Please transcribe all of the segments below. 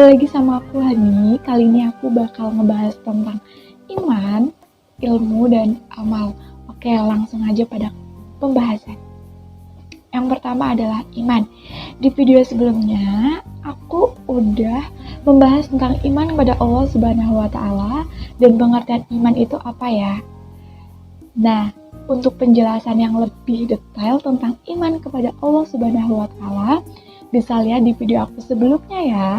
lagi sama aku Hani. Kali ini aku bakal ngebahas tentang iman, ilmu, dan amal. Oke, langsung aja pada pembahasan. Yang pertama adalah iman. Di video sebelumnya, aku udah membahas tentang iman kepada Allah Subhanahu wa Ta'ala dan pengertian iman itu apa ya. Nah, untuk penjelasan yang lebih detail tentang iman kepada Allah Subhanahu wa Ta'ala, bisa lihat di video aku sebelumnya ya.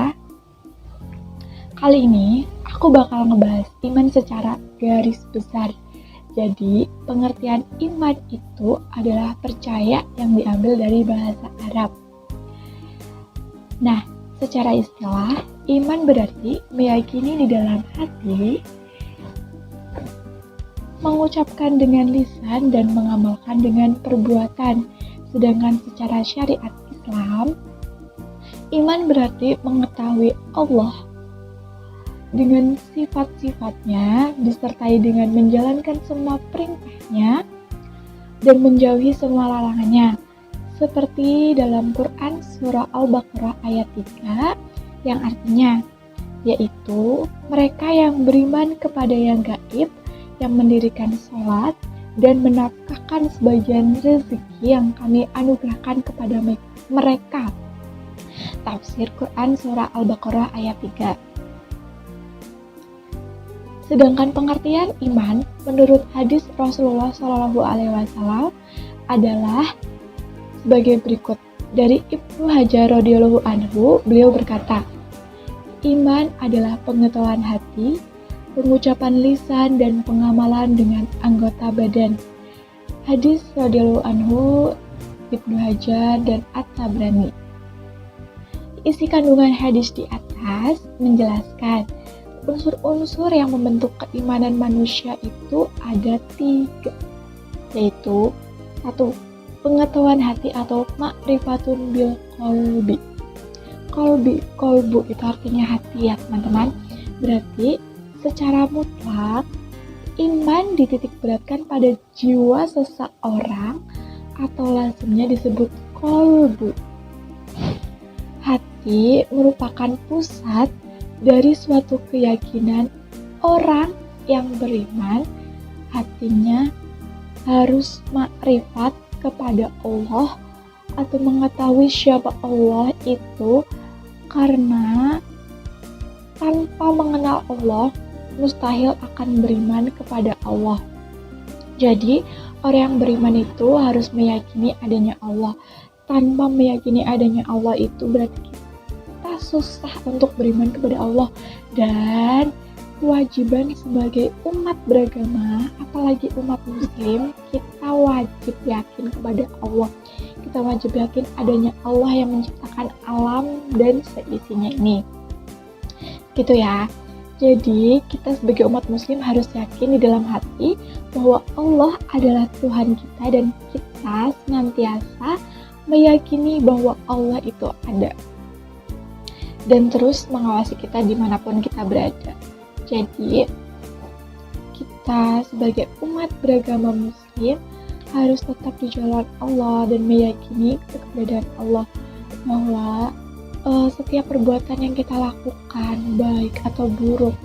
Kali ini aku bakal ngebahas iman secara garis besar. Jadi, pengertian iman itu adalah percaya yang diambil dari bahasa Arab. Nah, secara istilah, iman berarti meyakini di dalam hati, mengucapkan dengan lisan dan mengamalkan dengan perbuatan. Sedangkan secara syariat Islam, iman berarti mengetahui Allah dengan sifat-sifatnya, disertai dengan menjalankan semua perintahnya dan menjauhi semua larangannya. Seperti dalam Quran surah Al-Baqarah ayat 3 yang artinya, yaitu mereka yang beriman kepada yang gaib, yang mendirikan sholat, dan menafkahkan sebagian rezeki yang kami anugerahkan kepada mereka. Tafsir Quran surah Al-Baqarah ayat 3. Sedangkan pengertian iman menurut hadis Rasulullah SAW adalah sebagai berikut. Dari Ibnu Hajar radhiyallahu anhu, beliau berkata, iman adalah pengetahuan hati, pengucapan lisan, dan pengamalan dengan anggota badan. Hadis radhiyallahu anhu, Ibnu Hajar dan At-Tabrani. Isi kandungan hadis di atas menjelaskan unsur-unsur yang membentuk keimanan manusia itu ada 3, yaitu 1. Pengetahuan hati atau ma'rifatun bil qalbi. Kolbu itu artinya hati ya teman-teman. Berarti secara mutlak iman dititik beratkan pada jiwa seseorang atau lazimnya disebut kolbu. Hati merupakan pusat dari suatu keyakinan orang yang beriman. Hatinya harus makrifat kepada Allah atau mengetahui siapa Allah itu, karena tanpa mengenal Allah mustahil akan beriman kepada Allah. Jadi orang yang beriman itu harus meyakini adanya Allah. Tanpa meyakini adanya Allah itu berarti kita susah untuk beriman kepada Allah. Dan kewajiban sebagai umat beragama, apalagi umat muslim, kita wajib yakin kepada Allah. Kita wajib yakin adanya Allah yang menciptakan alam dan seisinya ini. Gitu ya. Jadi kita sebagai umat muslim harus yakin di dalam hati bahwa Allah adalah Tuhan kita, dan kita senantiasa meyakini bahwa Allah itu ada dan terus mengawasi kita dimanapun kita berada. Jadi kita sebagai umat beragama muslim harus tetap di jalan Allah dan meyakini keberadaan Allah, bahwa setiap perbuatan yang kita lakukan, baik atau buruk,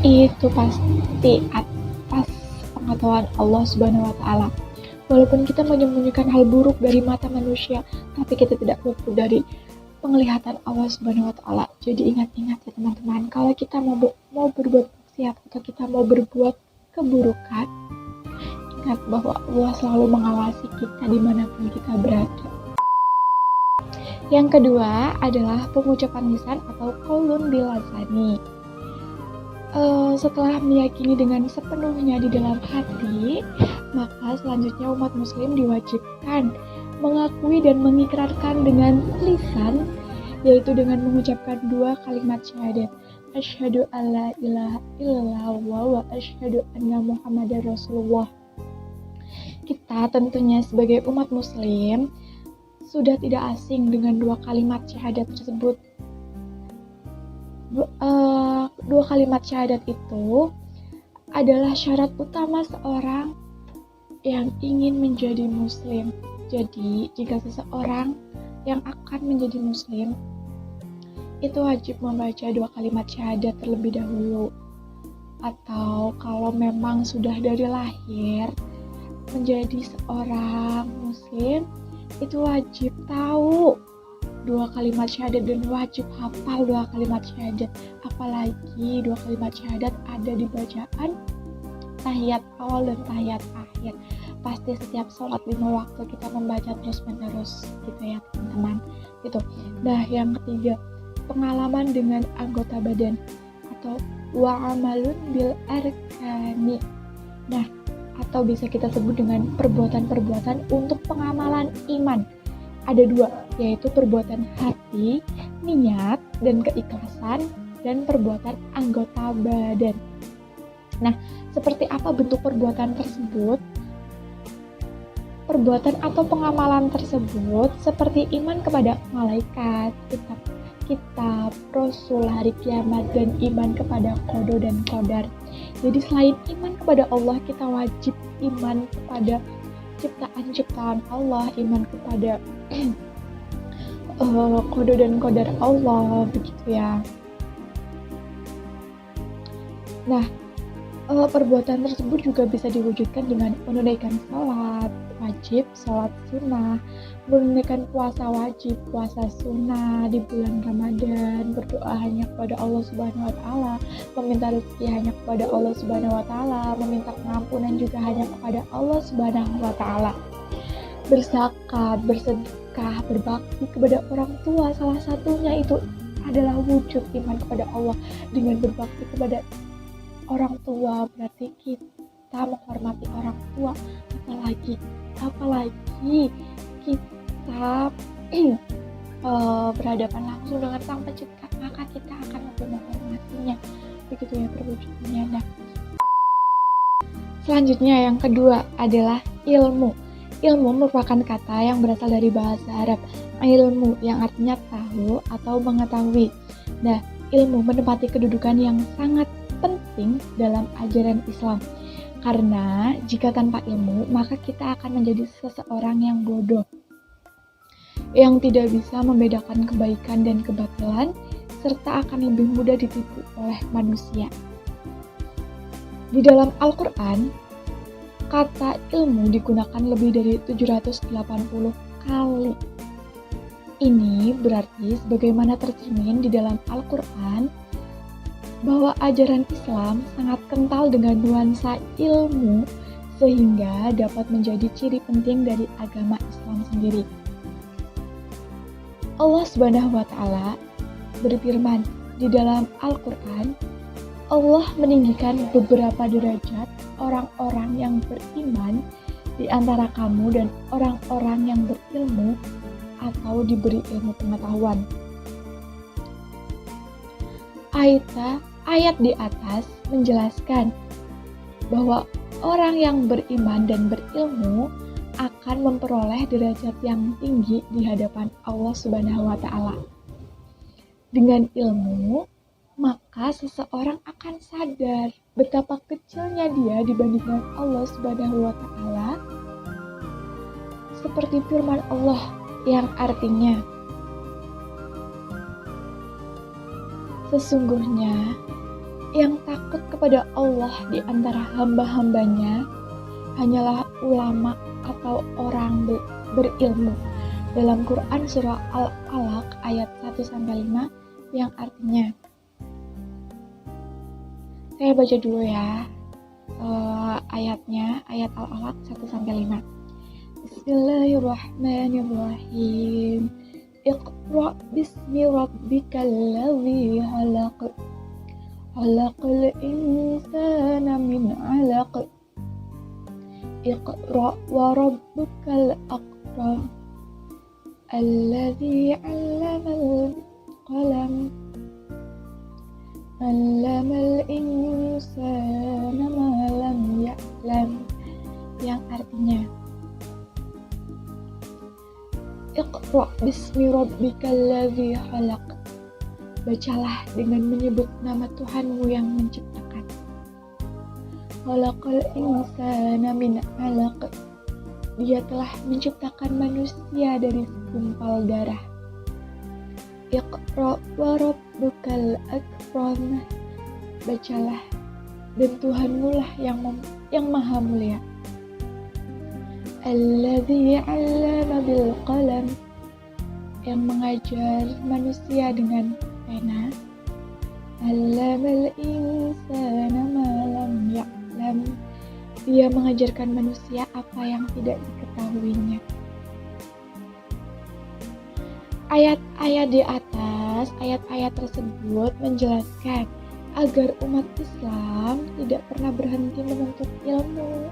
itu pasti atas pengetahuan Allah Subhanahu wa Ta'ala. Walaupun kita menyembunyikan hal buruk dari mata manusia, tapi kita tidak luput dari penglihatan Allah Subhanahu wa Ta'ala. Jadi ingat-ingat ya teman-teman, kalau kita mau berbuat maksiat atau kita mau berbuat keburukan, ingat bahwa Allah selalu mengawasi kita dimanapun kita berada. Yang kedua adalah pengucapan lisan atau qaulun bil lisani. Setelah meyakini dengan sepenuhnya di dalam hati, maka selanjutnya umat muslim diwajibkan mengakui dan mengikrarkan dengan lisan, yaitu dengan mengucapkan 2 kalimat syahadat, asyhadu alla ilaha illallah wa asyhadu anna muhammadar rasulullah. Kita tentunya sebagai umat muslim sudah tidak asing dengan 2 kalimat syahadat tersebut. 2 kalimat syahadat itu adalah syarat utama seorang yang ingin menjadi muslim. Jadi, jika seseorang yang akan menjadi muslim itu wajib membaca 2 kalimat syahadat terlebih dahulu. Atau kalau memang sudah dari lahir menjadi seorang muslim, itu wajib tahu 2 kalimat syahadat dan wajib hafal 2 kalimat syahadat. Apalagi 2 kalimat syahadat ada di bacaan tahiyat awal dan tahiyat akhir. Pasti setiap sholat 5 waktu kita membaca terus-menerus gitu ya teman-teman gitu. Nah, yang ketiga, pengalaman dengan anggota badan atau wa'amalun bil arkani. Nah, atau bisa kita sebut dengan perbuatan-perbuatan untuk pengamalan iman. Ada 2, yaitu perbuatan hati, niat, dan keikhlasan, dan perbuatan anggota badan. Nah, seperti apa bentuk perbuatan tersebut? Perbuatan atau pengamalan tersebut seperti iman kepada malaikat, kitab, rasul, hari kiamat, dan iman kepada qada dan qadar. Jadi selain iman kepada Allah, kita wajib iman kepada ciptaan-ciptaan Allah, iman kepada qada dan qadar Allah, begitu ya. Nah, perbuatan tersebut juga bisa diwujudkan dengan menunaikan sholat wajib, sholat sunnah, menunaikan puasa wajib, puasa sunnah di bulan Ramadan, berdoa hanya kepada Allah Subhanahu wa Ta'ala, meminta rezeki hanya kepada Allah Subhanahu wa Ta'ala, meminta pengampunan juga hanya kepada Allah Subhanahu wa Ta'ala, berzakat, bersedekah, berbakti kepada orang tua. Salah satunya itu adalah wujud iman kepada Allah. Dengan berbakti kepada orang tua berarti kita menghormati orang tua, apalagi kita berhadapan langsung dengan Sang Pencipta, maka kita akan lebih menghormatinya. Begitu ya perwujudannya. Nah, selanjutnya yang kedua adalah ilmu. Ilmu merupakan kata yang berasal dari bahasa Arab ilmu, yang artinya tahu atau mengetahui. Nah, ilmu menempati kedudukan yang sangat penting dalam ajaran Islam. Karena jika tanpa ilmu, maka kita akan menjadi seseorang yang bodoh, yang tidak bisa membedakan kebaikan dan kebatilan, serta akan lebih mudah ditipu oleh manusia. Di dalam Al-Quran, kata ilmu digunakan lebih dari 780 kali. Ini berarti sebagaimana tercermin di dalam Al-Quran, bahwa ajaran Islam sangat kental dengan nuansa ilmu sehingga dapat menjadi ciri penting dari agama Islam sendiri. Allah Subhanahu wa Ta'ala berfirman di dalam Al-Quran, Allah meninggikan beberapa derajat orang-orang yang beriman di antara kamu dan orang-orang yang berilmu atau diberi ilmu pengetahuan. Ayat di atas menjelaskan bahwa orang yang beriman dan berilmu akan memperoleh derajat yang tinggi di hadapan Allah Subhanahu wa Ta'ala. Dengan ilmu, maka seseorang akan sadar betapa kecilnya dia dibandingkan Allah Subhanahu wa Ta'ala. Seperti firman Allah yang artinya, sesungguhnya yang takut kepada Allah di antara hamba-hambanya hanyalah ulama atau orang berilmu. Dalam Quran surah Al-Alaq ayat 1-5 yang artinya, saya baca dulu ya ayatnya, ayat Al-Alaq 1-5. Bismillahirrahmanirrahim. Iqra bismi rabbikal ladzi khalaq. Khalaqal insana min 'alaq. Iqra wa rabbukal akram. Alladzi 'allamal qalam. 'Allamal insana ma lam ya'lam. Yang artinya, Iqra bismi rabbikal ladzi khalaq. Bacalah dengan menyebut nama Tuhanmu yang menciptakan. Khalaqal insana min 'alaq. Dia telah menciptakan manusia dari segumpal darah. Iqra wa rabbukal akram. Bacalah, dan Tuhanmu lah yang maha mulia. Alladzi 'allama bil qalam, yang mengajar manusia dengan pena. 'Allamal insana ma lam ya'lam, dia mengajarkan manusia apa yang tidak diketahuinya. Ayat-ayat di atas, ayat-ayat tersebut menjelaskan agar umat Islam tidak pernah berhenti menuntut ilmu.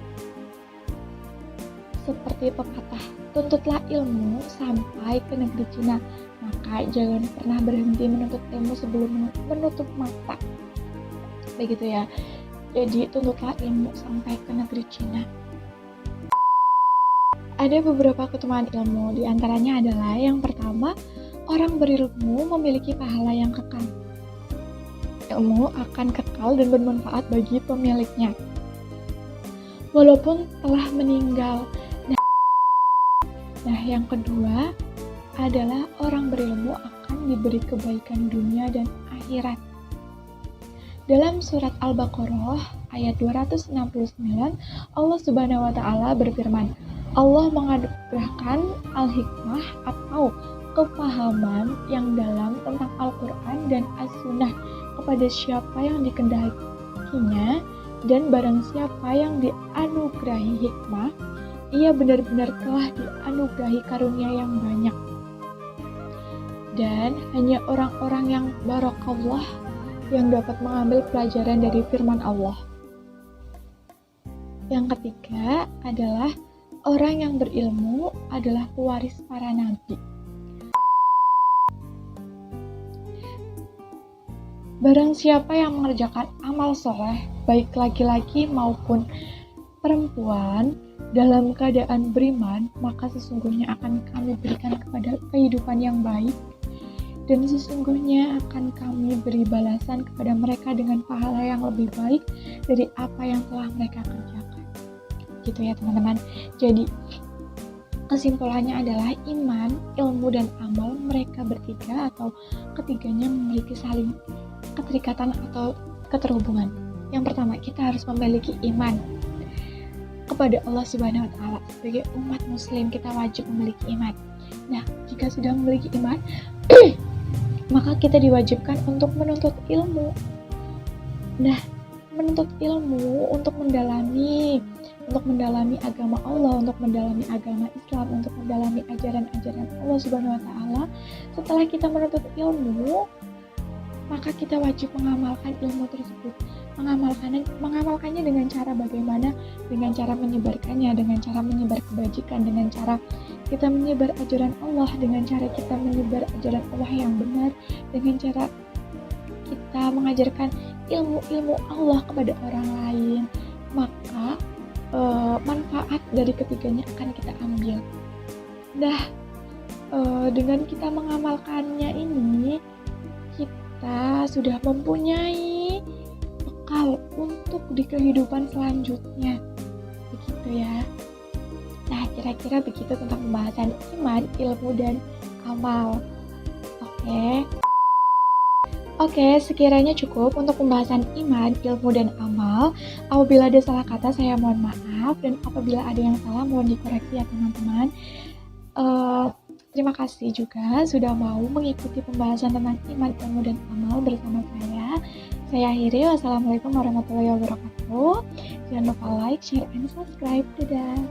Seperti pepatah, tuntutlah ilmu sampai ke negeri Cina, maka jangan pernah berhenti menuntut ilmu sebelum menutup mata. Begitu ya. Jadi tuntutlah ilmu sampai ke negeri Cina. Ada beberapa keutamaan ilmu, di antaranya adalah yang pertama, orang berilmu memiliki pahala yang kekal. Ilmu akan kekal dan bermanfaat bagi pemiliknya, walaupun telah meninggal. Nah, yang kedua adalah orang berilmu akan diberi kebaikan dunia dan akhirat. Dalam surat Al-Baqarah ayat 269, Allah Subhanahu wa taala berfirman, Allah menganugerahkan al-hikmah atau kepahaman yang dalam tentang Al-Quran dan As-Sunnah kepada siapa yang dikehendakinya, dan barang siapa yang dianugerahi hikmah, ia benar-benar telah dianugerahi karunia yang banyak. Dan hanya orang-orang yang barakallah yang dapat mengambil pelajaran dari firman Allah. Yang ketiga adalah orang yang berilmu adalah pewaris para nabi. Barang siapa yang mengerjakan amal soleh, baik laki-laki maupun perempuan, dalam keadaan beriman, maka sesungguhnya akan kami berikan kepada kehidupan yang baik, dan sesungguhnya akan kami beri balasan kepada mereka dengan pahala yang lebih baik dari apa yang telah mereka kerjakan. Gitu ya teman-teman. Jadi kesimpulannya adalah iman, ilmu, dan amal mereka bertiga atau ketiganya memiliki saling keterikatan atau keterhubungan. Yang pertama, kita harus memiliki iman kepada Allah Subhanahu wa taala. Sebagai umat muslim kita wajib memiliki iman. Nah, jika sudah memiliki iman, maka kita diwajibkan untuk menuntut ilmu. Nah, menuntut ilmu untuk mendalami agama Allah, untuk mendalami agama Islam, untuk mendalami ajaran-ajaran Allah Subhanahu wa taala. Setelah kita menuntut ilmu, maka kita wajib mengamalkan ilmu tersebut. Mengamalkannya dengan cara bagaimana? Dengan cara menyebarkannya, dengan cara menyebar kebajikan, dengan cara kita menyebar ajaran Allah, dengan cara kita menyebar ajaran Allah yang benar, dengan cara kita mengajarkan ilmu-ilmu Allah kepada orang lain. Maka manfaat dari ketiganya akan kita ambil. Nah, dengan kita mengamalkannya ini, kita sudah mempunyai bekal untuk di kehidupan selanjutnya. Begitu ya. Nah, kira-kira begitu tentang pembahasan iman, ilmu, dan amal. Oke, sekiranya cukup untuk pembahasan iman, ilmu, dan amal. Apabila ada salah kata, saya mohon maaf. Dan apabila ada yang salah, mohon dikoreksi ya teman-teman. Terima kasih juga sudah mau mengikuti pembahasan tentang iman, ilmu, dan amal bersama saya. Saya akhiri. Wassalamualaikum warahmatullahi wabarakatuh. Jangan lupa like, share, and subscribe. Dadah.